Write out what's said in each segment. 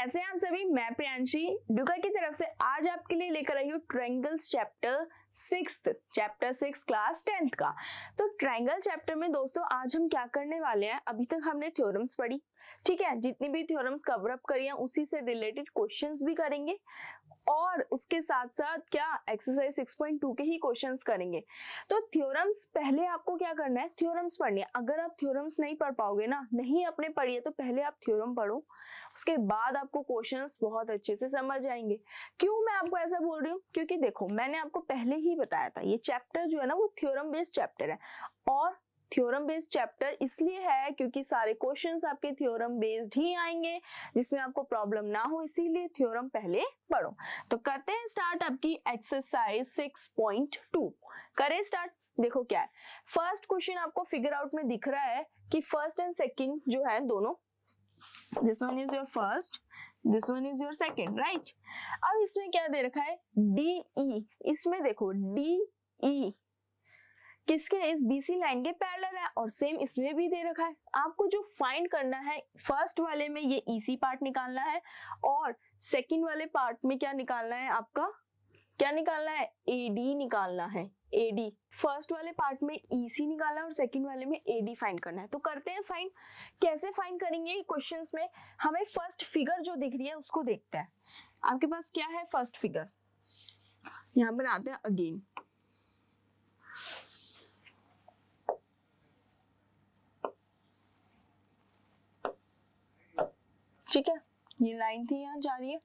कैसे हैं आप सभी। मैं प्रियांशी डुका की तरफ से आज आपके लिए लेकर आई हूँ ट्रायंगल्स चैप्टर 6 क्लास 10th का। तो ट्रायंगल चैप्टर में दोस्तों आज हम क्या करने वाले हैं, अभी तक हमने थ्योरम्स पढ़ी, ठीक है, जितनी भी थ्योरम्स कवर अप करी हैं उसी से रिलेटेड क्वेश्चंस भी करेंगे और उसके साथ साथ क्या एक्सरसाइज 6.2 के ही क्वेश्चंस करेंगे। तो थ्योरम्स पहले आपको क्या करना है, थ्योरम्स पढ़नी है। अगर आप थ्योरम्स नहीं पढ़ पाओगे ना, नहीं आपने पढ़ी है, तो पहले आप थ्योरम पढ़ो, उसके बाद आपको क्वेश्चंस बहुत अच्छे से समझ आएंगे। क्यों मैं आपको ऐसा बोल रही हूँ, क्योंकि देखो मैंने आपको पहले ही बताया था ये चैप्टर जो है ना वो थ्योरम बेस्ड चैप्टर है। और थ्योरम बेस्ड चैप्टर इसलिए है क्योंकि सारे क्वेश्चंस आपके थ्योरम बेस्ड ही आएंगे, जिसमें आपको प्रॉब्लम ना हो, इसीलिए थ्योरम पहले पढ़ो। तो करते हैं स्टार्ट आपकी एक्सरसाइज 6.2। करें स्टार्ट। देखो क्या है, फर्स्ट क्वेश्चन आपको फिगर आउट में दिख रहा है कि फर्स्ट एंड सेकंड जो है दोनों, this one is your first, this one is your second, right. अब इसमें क्या दे रखा है, डी ई। इसमें देखो डी ई किसके, इस बीसी लाइन के पैरेलल है और सेम इसमें भी दे रखा है। आपको जो फाइंड करना है, फर्स्ट वाले में ये ईसी पार्ट निकालना है और सेकंड वाले पार्ट में क्या निकालना है, आपका क्या निकालना है, एडी निकालना है। एडी फर्स्ट वाले पार्ट में ईसी निकालना है और सेकंड वाले में एडी फाइंड करना है। तो करते हैं फाइंड। कैसे फाइंड करेंगे क्वेश्चंस में, हमें फर्स्ट फिगर जो दिख रही है उसको देखते हैं। आपके पास क्या है, फर्स्ट फिगर, यहाँ पर आते हैं अगेन। ठीक है, ये लाइन थी, यहाँ जा रही है,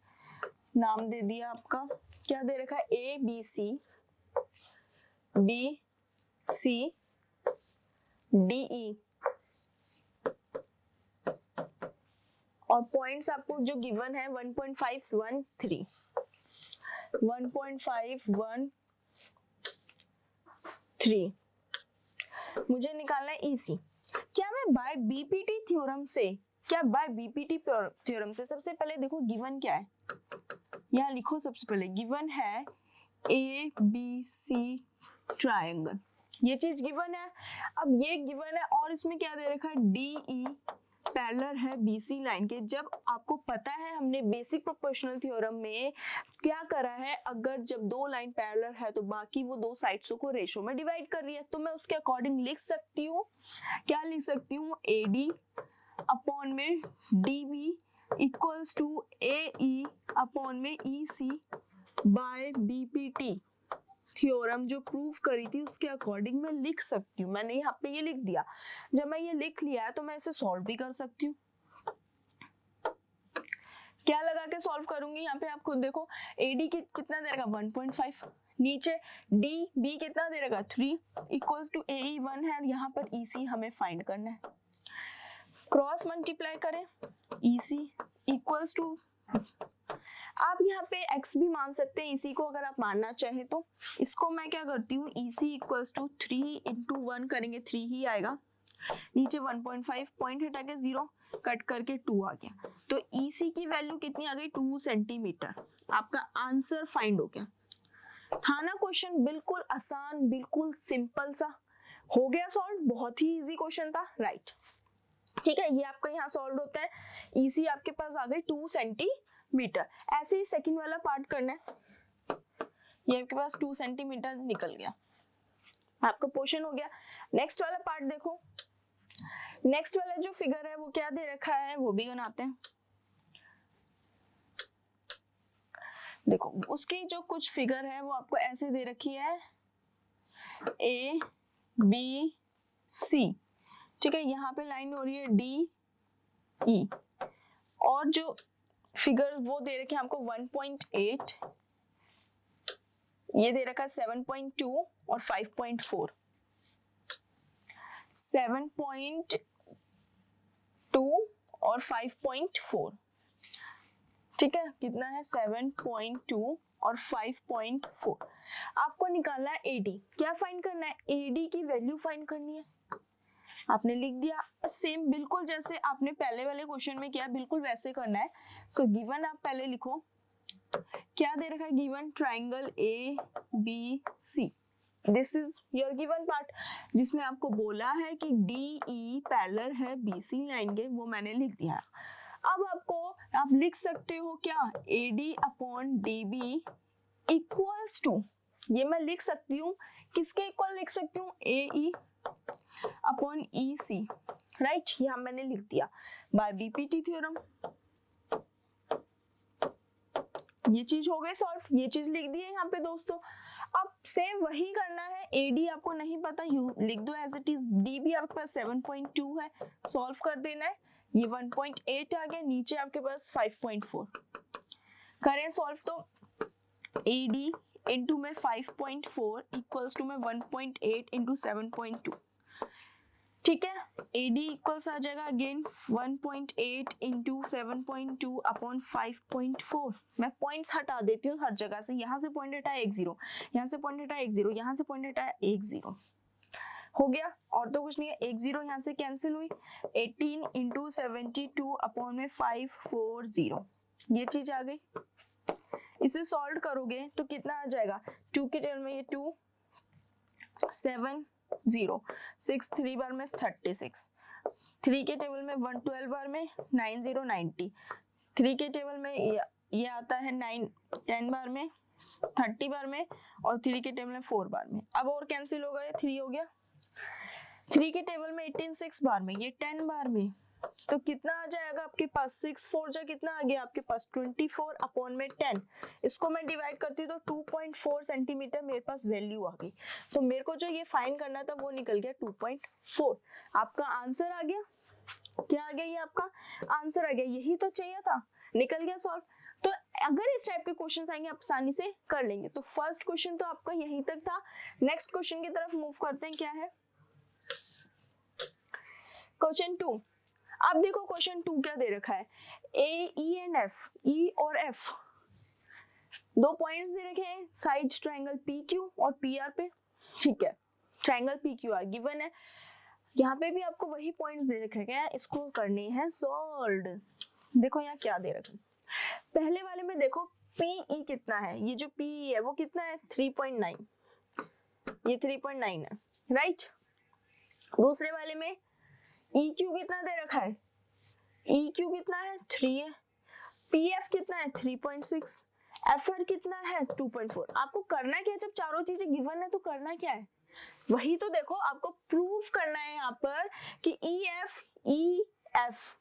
नाम दे दिया आपका, क्या दे रखा है, A B C, B C D E, और पॉइंट्स आपको जो गिवन है 1.513 1.513। मुझे निकालना है ईसी। क्या मैं बाय बीपीटी थ्योरम से, सबसे पहले देखो गिवन क्या है, यहाँ लिखो। सबसे पहले गिवन है ए बी सी ट्रायंगल, ये चीज गिवन है। अब ये गिवन है और इसमें क्या दे रखा है, डी ई पैरेलल है बीसी लाइन के। जब आपको पता है हमने बेसिक प्रोपोर्शनल थ्योरम में क्या करा है, अगर जब दो लाइन पैरेलल है तो बाकी वो दो साइड्स को रेशो में डिवाइड कर रही है, तो मैं उसके अकॉर्डिंग लिख सकती हूँ, क्या लिख सकती हूँ, एडी अपॉन में D B equals to A E upon में E C by BPT theorem जो प्रूव करी थी उसके अकॉर्डिंग मैं लिख सकती हूँ। मैंने यहाँ पे ये लिख दिया। जब मैं ये लिख लिया है तो मैं इसे सॉल्व भी कर सकती हूँ। क्या लगा के सॉल्व करूंगी, यहाँ पे आप खुद देखो, एडी कितना दे रखा 1.5, नीचे डी बी कितना दे रखा 3 इक्वल्स टू ए ई 1 है और यहाँ पर ई सी हमें फाइंड करना है। क्रॉस मल्टीप्लाई करें, ई सी इक्वल्स टू, आप यहाँ पे x भी मान सकते हैं इसी को, अगर आप मानना चाहे तो। इसको मैं क्या करती हूँ, EC इक्वल्स टू 3 into 1 करेंगे 3 ही आएगा, नीचे 1.5 पॉइंट हटा के 0 कट करके 2 आ गया। तो EC की वैल्यू कितनी आ गई, 2 सेंटीमीटर। आपका आंसर फाइंड हो गया। था ना क्वेश्चन बिल्कुल आसान, बिल्कुल सिंपल सा, हो गया सॉल्व, बहुत ही इजी क्वेश्चन था, राइट। ठीक है, ये आपका यहाँ सॉल्व होता है। EC आपके पास आ गई 2 सेंटीमीटर। ऐसे ही सेकंड वाला पार्ट करना है, ये आपके पास 2 सेंटीमीटर निकल गया, आपका पोर्शन हो गया। नेक्स्ट वाला पार्ट देखो, नेक्स्ट वाला जो फिगर है वो क्या दे रखा है वो भी बनाते हैं। देखो उसकी जो कुछ फिगर है वो आपको ऐसे दे रखी है, ए बी सी, ठीक है, यहाँ पे लाइन हो रही है डी ई, और जो फिगर वो दे रखे हैं आपको 1.8, ये दे रखा है 7.2 और 5.4, 7.2 और 5.4, ठीक है, कितना है 7.2 और 5.4। आपको निकालना है एडी। क्या फाइंड करना है, एडी की वैल्यू फाइंड करनी है। आपने लिख दिया, सेम बिल्कुल जैसे आपने पहले वाले क्वेश्चन में किया, बिल्कुल वैसे करना है। सो गिवन आप पहले लिखो, क्या दे रखा है, given triangle A B C, this is your given part, जिसमें आपको बोला है कि डी ई पैरेलल है बीसी लाइन के, वो मैंने लिख दिया। अब आपको आप लिख सकते हो क्या, AD upon DB equals to, ये मैं लिख सकती हूँ किसके इक्वल लिख सकती हूँ, AE अपॉन EC, राइट, यहाँ मैंने लिख दिया बाय BPT थ्योरम। ये चीज हो गई सॉल्व, ये चीज लिख दी है यहाँ पे दोस्तों। अब सेम वही करना है, AD आपको नहीं पता, यू लिख दो एज इट इज, DB आपके पास 7.2 है, सॉल्व कर देना है, ये 1.8 आ गया, नीचे आपके पास 5.4, करें सॉल्व तो AD इंटू में 5.4 इक्वल्स टू में 1.8 इंटू 7.2, ठीक है, AD इक्वल्स आ जाएगा अगेन 1.8 इंटू 7.2 अपॉन 5.4। मैं पॉइंट्स हटा देती हूँ हर जगह से, यहाँ से पॉइंट हटा 1 0, यहाँ से पॉइंट हटा 1 0, यहाँ से पॉइंट हटा 1 0, हो गया, और तो कुछ नहीं है, 1 0 यहाँ से कैंसिल हुई, 18 इंटू 72 अपॉन में 540, ये चीज आ गई। इसे सॉल्व करोगे तो कितना आ जाएगा, 2 के टेबल में ये 2 7 0 6 3 बार में 36, 3 के टेबल में 1 12 बार में 9 0 90, 3 के टेबल में ये आता है 9 10 बार में 30 बार में, और 3 के टेबल में 4 बार में। अब और कैंसिल हो गया, 3 हो गया, 3 के टेबल में 18 6 बार में, ये 10 बार में, तो कितना आ जाएगा आपके पास, 6 4 जा कितना आ गया आपके पास 24 अपॉन में 10, इसको मैं डिवाइड करती हूँ तो 2.4 सेंटीमीटर मेरे पास वैल्यू आ गई। तो मेरे को जो ये फाइंड करना था वो निकल गया 2.4, आपका आंसर आ गया, क्या आ गया, ये आपका आंसर आ गया, यही तो चाहिए था, निकल गया सॉल्व। तो अगर इस टाइप के क्वेश्चंस आएंगे आप आसानी से कर लेंगे। तो फर्स्ट क्वेश्चन तो आपका यहीं तक था, नेक्स्ट क्वेश्चन की तरफ मूव करते हैं, क्या है क्वेश्चन 2। अब देखो क्वेश्चन 2 क्या दे रखा है, ए ई एंड एफ, ई और एफ दो पॉइंट्स दे रखे हैं साइड ट्रायंगल पी क्यू और पी आर पे, ठीक है, triangle P Q R given है, यहाँ पे भी आपको वही पॉइंट्स दे रखे हैं, इसको करने हैं सॉल्व। देखो यहाँ क्या दे रखा है, पहले वाले में देखो पी कितना है, ये जो पी है वो कितना है 3.9, ये 3.9 है, राइट। दूसरे वाले में ई क्यू कितना दे रखा है, ई क्यू कितना है 3 है, पी एफ कितना है 3.6, एफ आर कितना है 2.4। आपको करना क्या है, जब चारों चीजें गिवन है तो करना क्या है, वही तो देखो आपको प्रूफ करना है यहाँ पर कि ई एफ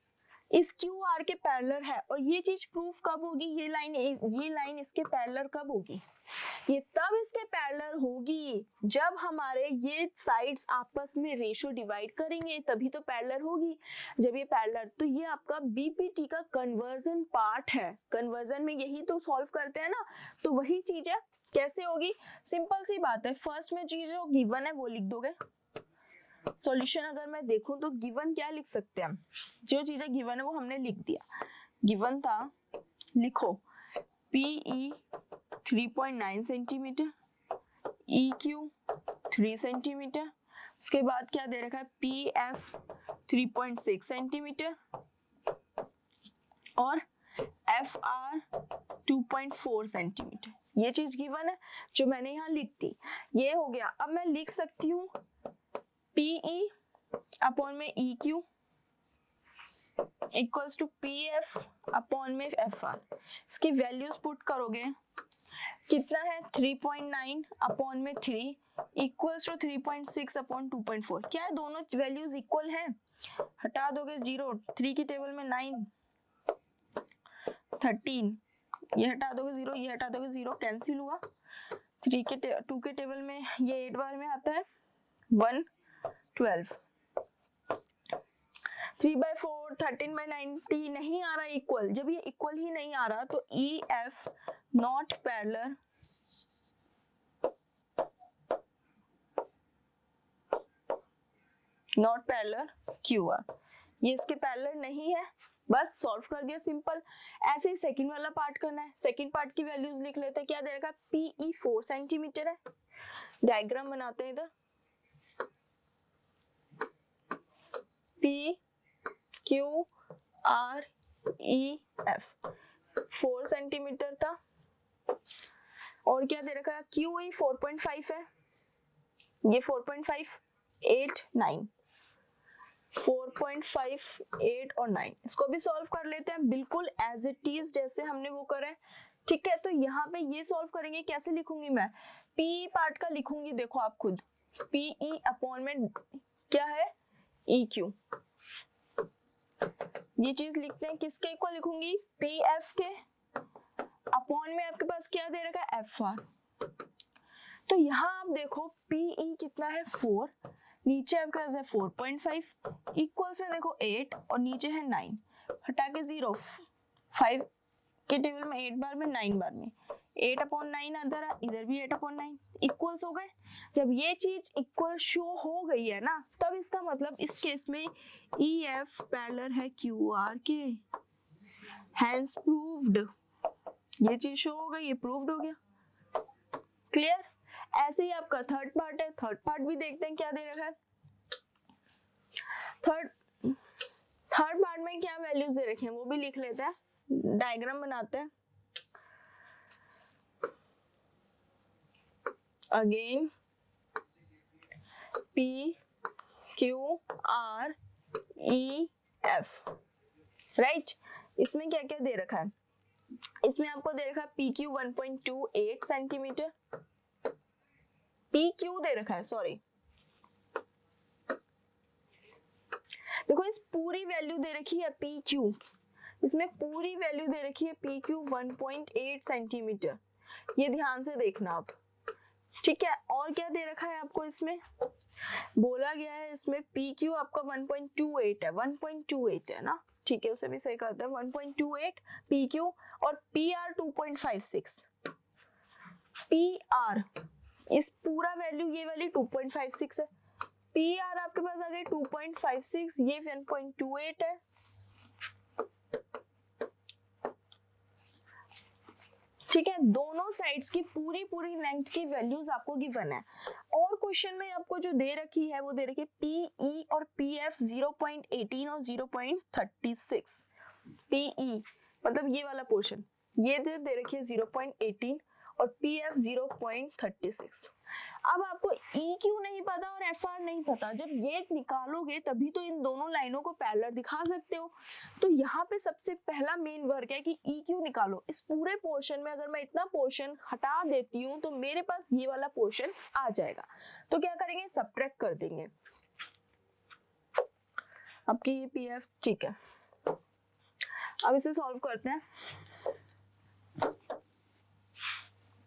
इस क्यू आर के पैरेलल है, और ये चीज प्रूफ कब होगी, ये लाइन इसके पैरेलल कब होगी, ये तब इसके पैरेलल होगी जब हमारे ये साइड्स आपस में रेशियो डिवाइड करेंगे, तभी तो पैरेलल होगी। जब ये पैरेलल, तो ये आपका बीपीटी का कन्वर्जन पार्ट है, कन्वर्जन में यही तो सॉल्व करते हैं ना, तो वही चीज है। कैसे होगी, सिंपल सी बात है, फर्स्ट में चीज जो गिवन है वो लिख दोगे, सॉल्यूशन अगर मैं देखूं तो गिवन क्या लिख सकते हैं, जो चीजें गिवन है वो हमने लिख दिया, गिवन था लिखो PE 3.9 centimetre, E Q 3 centimetre, उसके बाद क्या दे रखा है पी एफ 3.6 सेंटीमीटर और एफ आर 2.4 सेंटीमीटर, ये चीज गिवन है जो मैंने यहाँ लिख दी, ये हो गया। अब मैं लिख सकती हूँ पीई अपॉन में E Q equals to P F upon में एफ आर, इसकी वैल्यूज पुट करोगे कितना है 3.9 अपॉन में 3 इक्वल्स टू 3.6 अपॉन 2.4, क्या है दोनों वैल्यूज इक्वल हैं, हटा दोगे 0, 3 की टेबल में 9 13, ये हटा दोगे 0, ये हटा दोगे 0, कैंसिल हुआ, 2 के टेबल में ये 8 बार में आता है 1 12, 3/4 13/90 नहीं आ रहा इक्वल, जब ये इक्वल ही नहीं आ रहा तो E F not parallel Q R, ये इसके पैरेलल नहीं है, बस सॉल्व कर दिया सिंपल। ऐसे ही सेकंड वाला पार्ट करना है, सेकंड पार्ट की वैल्यूज लिख लेते हैं, क्या दे रखा है पीई 4 सेंटीमीटर है, डायग्राम बनाते हैं इधर, P Q R E F 4 centimetre था, और क्या दे रखा है क्यू ई 4.5 है, ये 4.5 8 9, 4.5, 8 और 9। इसको भी सॉल्व कर लेते हैं बिल्कुल एज इट इज जैसे हमने वो करा है। ठीक है, तो यहाँ पे ये सॉल्व करेंगे, कैसे लिखूंगी मैं, पी पार्ट का लिखूंगी, देखो आप खुद, पी ई अपॉन में क्या है, ई क्यू। ये चीज लिखते हैं, किसके इक्वल लिखूंगी, पी एफ के अपॉन में आपके पास क्या दे रखा है, एफ आर। तो यहाँ आप देखो पी ई कितना है 4, नीचे आपके पास है 4.5, इक्वल्स में देखो 8 और नीचे है 9, हटा के 0, 5 के टेबल में 8 बार में 9 बार में 8/9 अदर, इधर भी 8/9 इक्वल्स हो गए। जब ये चीज इक्वल शो हो गई है ना, तब इसका मतलब इस केस में ई एफ पैरेलल है क्यू आर के, हैंस प्रूव्ड। ये चीज शो हो गई, ये प्रूव्ड हो गया। क्लियर। ऐसे ही आपका थर्ड पार्ट है, थर्ड पार्ट भी देखते हैं क्या दे रखा है। थर्ड पार्ट में क्या वैल्यूज दे रखे हैं वो भी लिख लेते हैं, डायग्राम बनाते हैं। Again P Q R E F, right. इसमें क्या क्या दे रखा है, इसमें आपको दे रखा है PQ 1.28 सेंटीमीटर, PQ दे रखा है, सॉरी देखो इस पूरी वैल्यू दे रखी है PQ, इसमें पूरी वैल्यू दे रखी है PQ 1.8 सेंटीमीटर, ये ध्यान से देखना आप। ठीक है, और क्या दे रखा है आपको, इसमें बोला गया है इसमें PQ आपका 1.28 है, 1.28 है ना, ठीक है, उसे भी सही करते हैं, 1.28 PQ और PR 2.56। PR इस पूरा वैल्यू ये वाली 2.56 है, PR आपके पास आ गई 2.56, ये 1.28 है। ठीक है, दोनों साइड्स की पूरी लेंथ की वैल्यूज आपको गिवन है। और क्वेश्चन में आपको जो दे रखी है वो दे रखी है PE और PF 0.18 और 0.36। PE मतलब ये वाला पोर्शन, ये जो दे रखी है 0.18 और PF 0.36। अब आपको EQ नहीं पता और FR नहीं पता, जब ये निकालोगे तभी तो इन दोनों लाइनों को पैरेलल दिखा सकते हो। तो यहाँ पे सबसे पहला मेन वर्क है कि EQ निकालो। इस पूरे पोर्शन में अगर मैं इतना पोर्शन हटा देती हूँ तो मेरे पास ये वाला पोर्शन आ जाएगा। तो क्या करेंगे, सब्ट्रैक्ट कर देंगे आपकी ये PF। ठीक है, अब इसे सॉल्व करते हैं।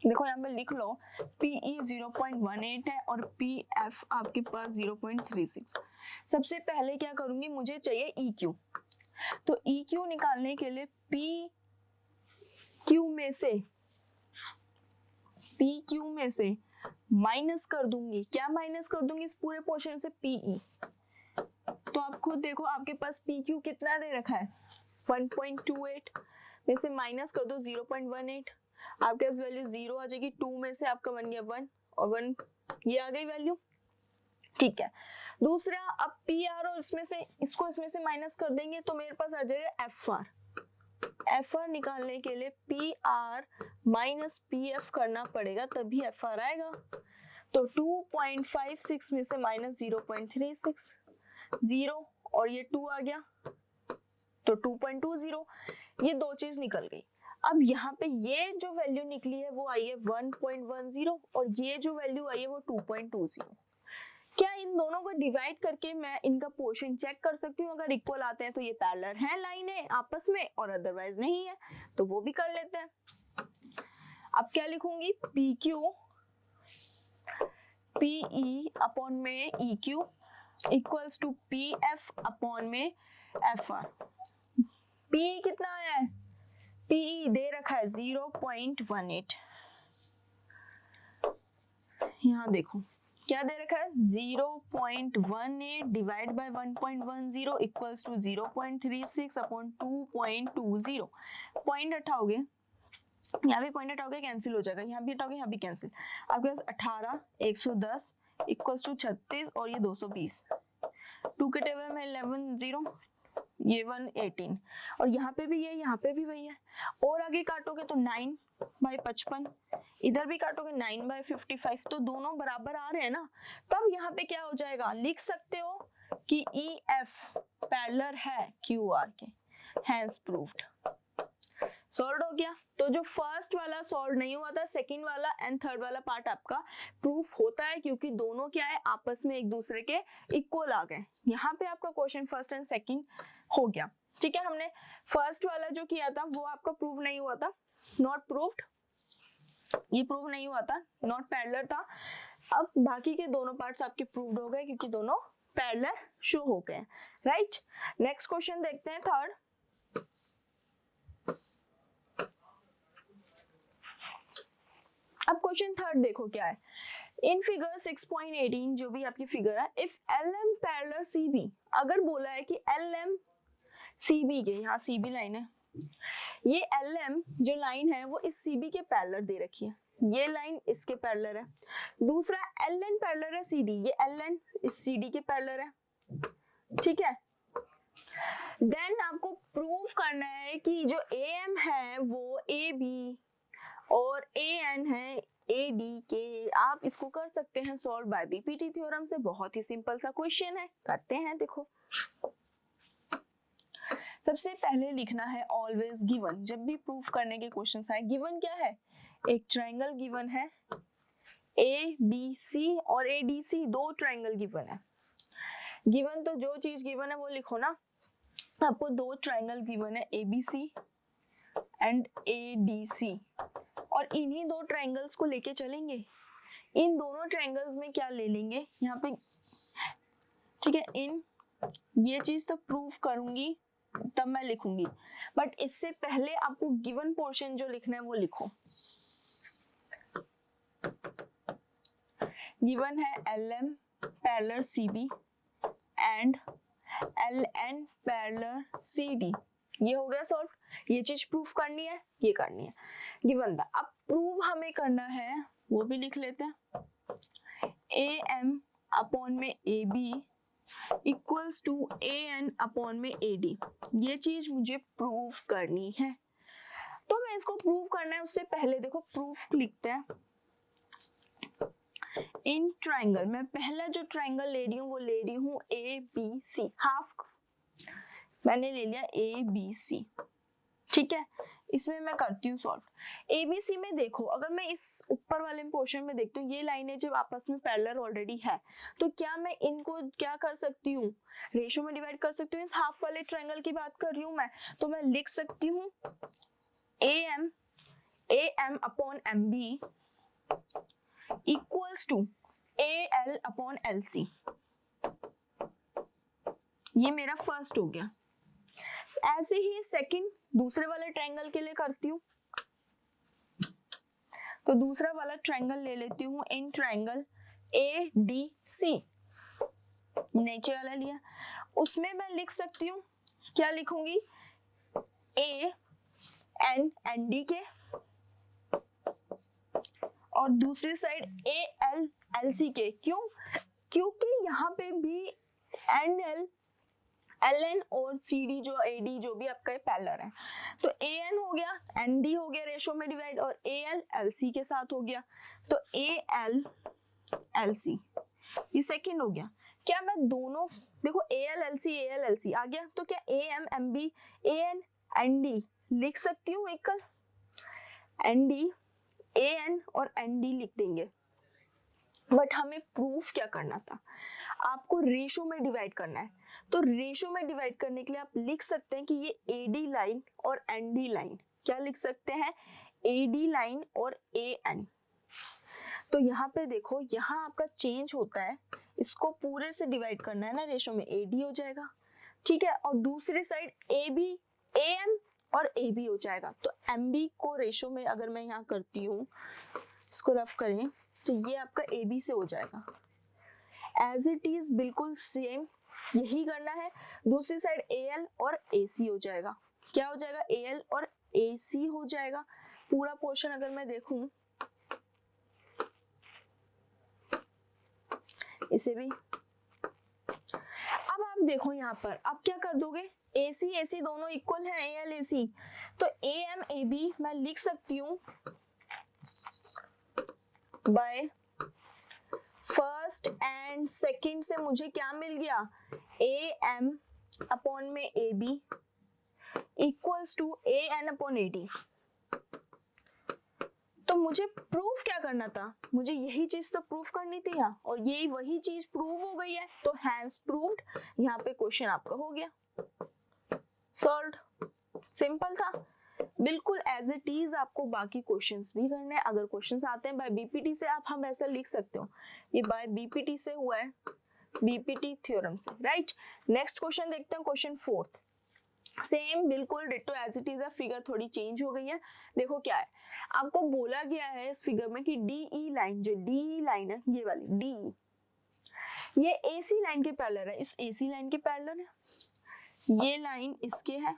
देखो यहाँ पे लिख लो PE 0.18 है और PF आपके पास 0.36। सबसे पहले क्या करूंगी, मुझे चाहिए EQ। तो EQ निकालने के लिए PQ में से माइनस कर दूंगी, क्या माइनस कर दूंगी, इस पूरे पोर्शन से PE। तो आप खुद देखो आपके पास PQ कितना दे रखा है 1.28, में से माइनस कर दो 0.18, आपके पास वैल्यू 0 आ जाएगी। 2 में से आपका बन गया 1 और 1 ये आ गई वैल्यू। ठीक है, दूसरा अब PR और इसमें से इसको इसमें से माइनस कर देंगे तो मेरे पास आ जाएगा FR। FR निकालने के लिए PR माइनस PF करना पड़ेगा तभी FR आएगा। तो 2.56 में से माइनस 0.36, 0 और ये 2 आ गया तो 2.20, ये दो चीज निकल गई। अब यहाँ पे ये जो वैल्यू निकली है वो आई है 1.10 और ये जो वैल्यू आई है वो 2.20। क्या इन दोनों को डिवाइड करके मैं इनका पोर्शन चेक कर सकती हूँ, अगर इक्वल आते हैं तो ये पैरेलल हैं लाइनें आपस में, और अदरवाइज नहीं है तो वो भी कर लेते हैं। अब क्या लिखूंगी, PQ PE अपॉन में EQ equals to PF upon में FR। PE कितना आया है, PE दे रखा है 0.18, यहाँ देखो क्या दे रखा है 0.18 divide by 1.10 equals to 0.36 upon 2.20। Point हटाओगे, यहाँ भी पॉइंट हटाओगे कैंसिल हो जाएगा, यहाँ भी हटाओगे यहाँ भी कैंसिल। आपके पास 18 110 इक्वल्स टू 36 और ये 220। 2 के टेबल में 11 0 ये 118 और यहाँ पे भी ये, यहाँ पे भी वही है। और आगे काटोगे तो 9/55, इधर भी काटोगे 9/55, तो दोनों बराबर आ रहे हैं ना। तब यहाँ पे क्या हो जाएगा, लिख सकते हो कि EF पैरेलल है QR के, हैंस प्रूव्ड। सॉल्व हो गया। तो जो फर्स्ट वाला सॉल्व नहीं हुआ था, सेकंड वाला एंड थर्ड वाला पार्ट आपका प्रूफ होता है, क्योंकि दोनों क्या है, आपस में एक दूसरे के इक्वल आ गए। यहाँ पे आपका क्वेश्चन फर्स्ट एंड सेकंड हो गया। ठीक है, हमने फर्स्ट वाला जो किया था वो आपका प्रूव नहीं हुआ था, नॉट प्रूव्ड, ये प्रूव नहीं हुआ था, नॉट पैरेलल था। अब बाकी के दोनों पार्ट्स आपके प्रूव्ड हो गए, क्योंकि दोनों पैरेलल शो हो गए। राइट, नेक्स्ट क्वेश्चन देखते हैं, थर्ड। अब क्वेश्चन थर्ड देखो क्या है। इन फिगर 6.18 जो भी आपकी फिगर है, इफ LM पैरेलल CB, अगर बोला है कि LM CB के, यहाँ CB लाइन है, ये LM जो लाइन है वो इस CB के पैरेलल दे रखी है, ये लाइन इसके पैरेलल है। दूसरा LN पैरेलल है CD, ये LN इस CD के पैरेलल है। ठीक है, देन आपको प्रूव करना है कि जो AM है वो AB और AN है AD के। आप इसको कर सकते हैं सॉल्व बाय BPT थ्योरम से, बहुत ही सिंपल सा क्वेश्चन है, करते हैं। देखो, सबसे पहले लिखना है ऑलवेज गिवन। जब भी प्रूफ करने के क्वेश्चन आए, गिवन क्या है, एक ट्रायंगल गिवन है, ABC और ADC, दो ट्रायंगल गिवन है। गिवन तो जो चीज गिवन है वो लिखो ना। आपको दो ट्रायंगल गिवन है, ABC एंड ADC, और इन्हीं दो ट्रायंगल्स को लेके चलेंगे। इन दोनों ट्रायंगल्स में क्या ले लेंगे यहाँ पे, ठीक है, इन ये चीज तो प्रूफ करूंगी तब मैं लिखूंगी, बट इससे पहले आपको गिवन पोर्शन जो लिखना है वो लिखो। गिवन है LM parallel CB and LN parallel CD, ये हो गया सॉल्व। ये चीज प्रूफ करनी है, ये करनी है, गिवन था। अब प्रूव हमें करना है, वो भी लिख लेते हैं। AM अपॉन में AB equals to AN upon में AD, ये चीज मुझे प्रूफ करनी है। तो मैं इसको प्रूव करना है, उससे पहले देखो प्रूफ लिखते हैं। इन ट्रायंगल, मैं पहला जो ट्रायंगल ले रही हूँ वो ले रही हूँ ABC, हाफ मैंने ले लिया ABC। ठीक है, इसमें मैं करती हूँ सॉल्व। ABC में देखो, अगर मैं इस ऊपर वाले पोर्शन में देखती हूँ, ये लाइनें जब आपस में पैरेलल ऑलरेडी है, तो क्या मैं इनको क्या कर सकती हूँ, रेशो में डिवाइड कर सकती हूँ। इस हाफ वाले ट्रायंगल की बात कर रही हूँ मैं, तो मैं लिख सकती हूँ AM upon MB equals to AL upon LC। ये मेरा फर्स्ट हो गया। ऐसे ही सेकंड दूसरे वाले ट्रायंगल के लिए करती हूँ, तो दूसरा वाला ट्रायंगल ले लेती हूँ, इन ट्रायंगल ADC, नीचे वाला लिया, उसमें मैं लिख सकती हूँ, क्या लिखूंगी, AN ND के, और दूसरी साइड AL LC के। क्यों, क्योंकि यहाँ पे भी LN और CD जो AD जो भी आपका पैरेलल है, तो AN हो गया, ND हो गया रेशो में डिवाइड, और AL LC के साथ हो गया, तो AL LC ये सेकंड हो गया। क्या मैं दोनों देखो AL LC आ गया, तो क्या AM MB AN ND लिख सकती हूँ इक्वल, ND AN और ND लिख देंगे। बट हमें प्रूफ क्या करना था, आपको रेशो में डिवाइड करना है। तो रेशो में डिवाइड करने के लिए आप लिख सकते हैं कि ये AD लाइन और ND लाइन, क्या लिख सकते हैं, AD लाइन और AN। तो यहाँ पे देखो, यहाँ आपका चेंज होता है, इसको पूरे से डिवाइड करना है ना रेशो में, AD हो जाएगा। ठीक है, और दूसरी साइड AB AM और AB हो जाएगा। तो MB को रेशो में अगर मैं यहाँ करती हूँ, इसको रफ करें, तो ये आपका AB से हो जाएगा। एज इट इज बिल्कुल सेम यही करना है। दूसरी साइड AL और AC हो जाएगा। क्या हो जाएगा, AL और AC हो जाएगा। पूरा पोर्शन अगर मैं देखूं, इसे भी, अब आप देखो यहाँ पर आप क्या कर दोगे, AC AC दोनों इक्वल है, AL AC, तो AM AB मैं लिख सकती हूँ बाय फर्स्ट एंड सेकंड से मुझे क्या मिल गया, AM अपॉन में AB equals to AN upon AD। तो मुझे प्रूफ क्या करना था, मुझे यही चीज तो प्रूफ करनी थी यहाँ, और यही वही चीज प्रूव हो गई है, तो हैंस प्रूव्ड, यहाँ पे क्वेश्चन आपका हो गया सॉल्व्ड। सिंपल था बिल्कुल, एज इट इज आपको बाकी क्वेश्चंस भी करने हैं। अगर क्वेश्चंस आते हैं बाय बीपीटी से, आप हम ऐसा लिख सकते हो, ये बाय बीपीटी से हुआ है, बीपीटी थ्योरम से, राइट। नेक्स्ट क्वेश्चन देखते हैं, क्वेश्चन 4th, सेम बिल्कुल डिटो एज इट इज है, फिगर थोड़ी चेंज हो गई है। देखो क्या है, आपको बोला गया है इस फिगर में कि डीई लाइन, जो डीई लाइन है ये वाली डीई, ये एसी लाइन के पैरेलल है, इस एसी लाइन के पैरेलल है, ये लाइन इसके है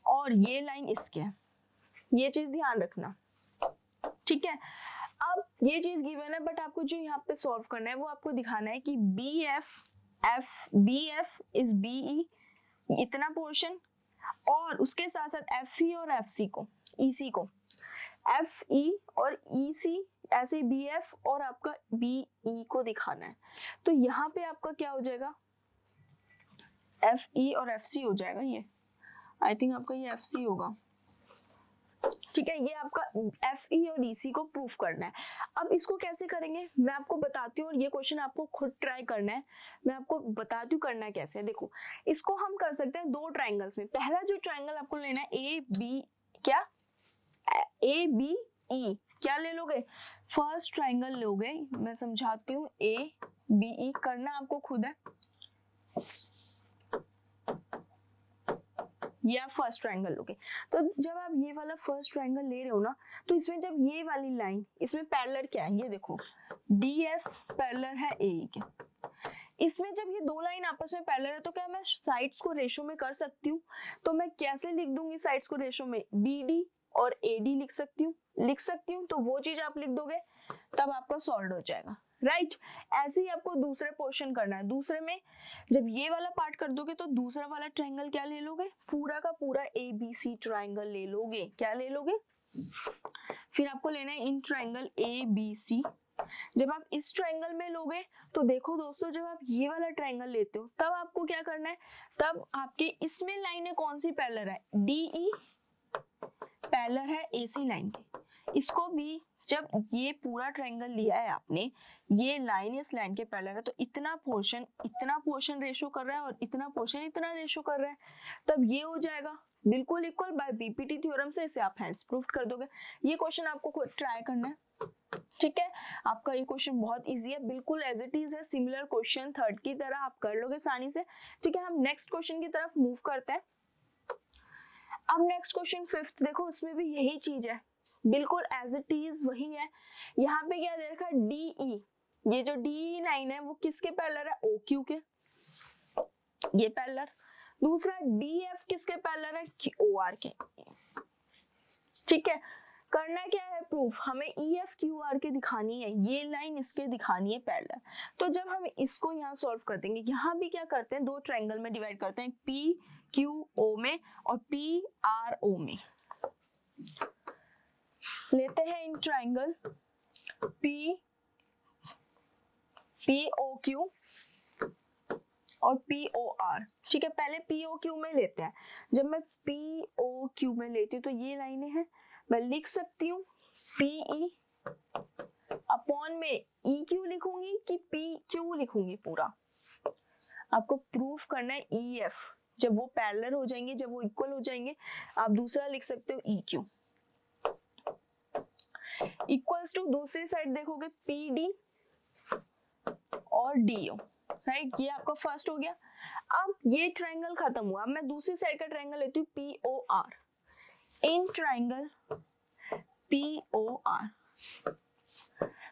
और ये लाइन इसके है, ये चीज ध्यान रखना, ठीक है। अब ये चीज गिवन है, बट आपको जो यहाँ पे सॉल्व करना है वो आपको दिखाना है कि BF इज BE इतना पोर्शन, और उसके साथ साथ FE और FC को, EC को, FE और EC ऐसे BF और आपका BE को दिखाना है। तो यहाँ पे आपका क्या हो जाएगा, FE और FC हो जाएगा, ये आई थिंक आपका ये FC होगा, ठीक है। ये आपका FE और EC को प्रूफ करना है। अब इसको कैसे करेंगे मैं आपको बताती हूँ, और ये क्वेश्चन आपको खुद ट्राई करना है, मैं आपको बताती हूँ करना है कैसे। देखो इसको हम कर सकते हैं दो ट्राइंगल्स में। पहला जो ट्राइंगल आपको लेना है AB, क्या ABE, क्या ले लोगे, फर्स्ट ट्राइंगल लोगे, मैं समझाती हूँ, ABE करना आपको खुद है, या फर्स्ट ट्राइंगल लोगे। तो जब आप ये वाला फर्स्ट ट्राइंगल ले रहे हो ना, तो इसमें जब ये वाली लाइन, इसमें पैरेलल क्या है, ये देखो DF पैरेलल है AE के, इसमें जब ये दो लाइन आपस में पैरेलल है तो क्या मैं साइड्स को रेशो में कर सकती हूँ। तो मैं कैसे लिख दूंगी साइड्स को रेशो में, BD और AD लिख सकती हूँ, तो वो चीज आप लिख दोगे, तब आपका सॉल्व हो जाएगा, राइट। ऐसे ही आपको दूसरे पोर्शन करना है। दूसरे में जब ये वाला पार्ट कर दोगे तो दूसरा वाला ट्रायंगल क्या ले लोगे, पूरा का पूरा ABC ट्रायंगल ले लोगे, क्या ले लोगे। फिर आपको लेना है इन ट्रायंगल ABC। जब आप इस ट्रायंगल में लोगे तो देखो दोस्तों, जब आप ये वाला ट्रायंगल लेते हो तब आपको क्या करना है, तब आपके इसमें लाइनें कौन सी पैरेलल है, DE पैरेलल है AC लाइन के। इसको भी जब ये पूरा ट्रायंगल लिया है आपने, ये लाइन इस लाइन के पैरेलल है, तो इतना पोर्शन रेशो कर रहा है और इतना पोर्शन इतना रेशो कर रहा है, तब ये हो जाएगा बिल्कुल इक्वल। बाय बीपीटी थ्योरम से इसे आप हैंस प्रूफ कर दोगे। ये क्वेश्चन आपको खुद ट्राई करना है, ठीक है। आपका ये क्वेश्चन बहुत इजी है, बिल्कुल एज इट इज है, सिमिलर क्वेश्चन थर्ड की तरह आप कर लोगे आसानी से, ठीक है। हम नेक्स्ट क्वेश्चन की तरफ मूव करते हैं। अब नेक्स्ट क्वेश्चन फिफ्थ, देखो उसमें भी यही चीज है, बिल्कुल एज इट इज वही है। यहाँ पे क्या दे रखा है, DE, ये जो DE लाइन है वो किसके पैरेलल है, OQ के, ये पैरेलल। दूसरा DF किसके पैरेलल है, OR के, ठीक है। करना क्या है प्रूफ, हमें EF QR के दिखानी है, ये लाइन इसके दिखानी है पैरेलल। तो जब हम इसको यहाँ सॉल्व कर देंगे, यहाँ भी क्या करते हैं, दो ट्रायंगल में डिवाइड करते हैं, PQO में और PRO में। लेते हैं इन ट्रायंगल POQ और POR, ठीक है। पहले POQ में लेते हैं। जब मैं POQ में लेती हूँ तो ये लाइनें हैं, मैं लिख सकती हूँ PE अपॉन में EQ लिखूंगी कि PQ लिखूंगी पूरा। आपको प्रूफ करना है EF, जब वो पैरेलल हो जाएंगे, जब वो इक्वल हो जाएंगे, आप दूसरा लिख सकते हो EQ इक्वल्स टू, दूसरी साइड देखोगे PD और DO, राइट। ये आपका फर्स्ट हो गया। अब ये ट्रायंगल खत्म हुआ, अब मैं दूसरी साइड का ट्रायंगल लेती हूँ POR। इन ट्रायंगल POR,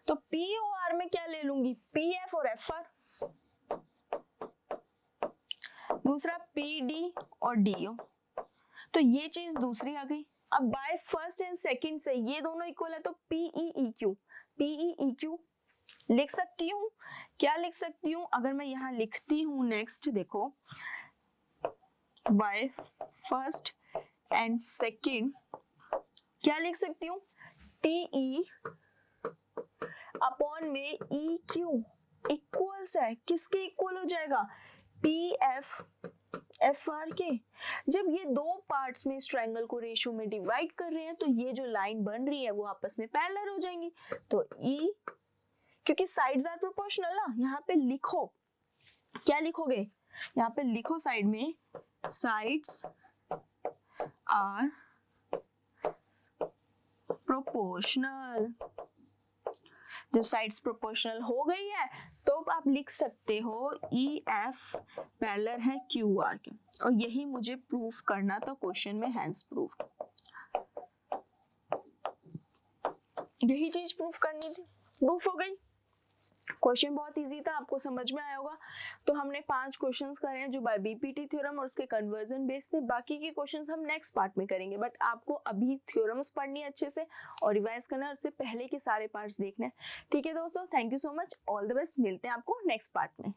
तो POR में क्या ले लूंगी, PF और FR, दूसरा PD और DO, तो ये चीज दूसरी आ गई। अब बाय फर्स्ट एंड सेकंड से ये दोनों इक्वल है तो PE EQ लिख सकती हूँ, क्या लिख सकती हूँ? अगर मैं यहाँ लिखती हूँ नेक्स्ट देखो, बाय फर्स्ट एंड सेकेंड, क्या लिख सकती हूँ? TE अपॉन में EQ इक्वल्स है, किसके इक्वल हो जाएगा? PF FR के। जब ये दो पार्ट्स में इस ट्रायंगल को रेशियो में डिवाइड कर रहे हैं तो ये जो लाइन बन रही है वो आपस में पैरेलल हो जाएंगी। तो E, क्योंकि साइड्स आर प्रोपोर्शनल ना, यहाँ पे लिखो, क्या लिखोगे? यहाँ पे लिखो साइड में, साइड्स आर प्रोपोर्शनल। जब साइड्स प्रोपोर्शनल हो गई है तो आप लिख सकते हो EF पैरेलल है QR के, और यही मुझे प्रूफ करना था क्वेश्चन में, हैंस प्रूफ, यही चीज प्रूफ करनी थी, प्रूफ हो गई। क्वेश्चन बहुत इजी था, आपको समझ में आया होगा। तो हमने 5 क्वेश्चंस करे हैं जो बाय बीपीटी थ्योरम और उसके कन्वर्जन बेस्ड थे। बाकी के क्वेश्चंस हम नेक्स्ट पार्ट में करेंगे, बट आपको अभी थ्योरम्स पढ़नी है अच्छे से और रिवाइज करना है, उससे पहले के सारे पार्ट्स देखने हैं। ठीक है दोस्तों, thank you so much, all the best, मिलते हैं आपको नेक्स्ट पार्ट में।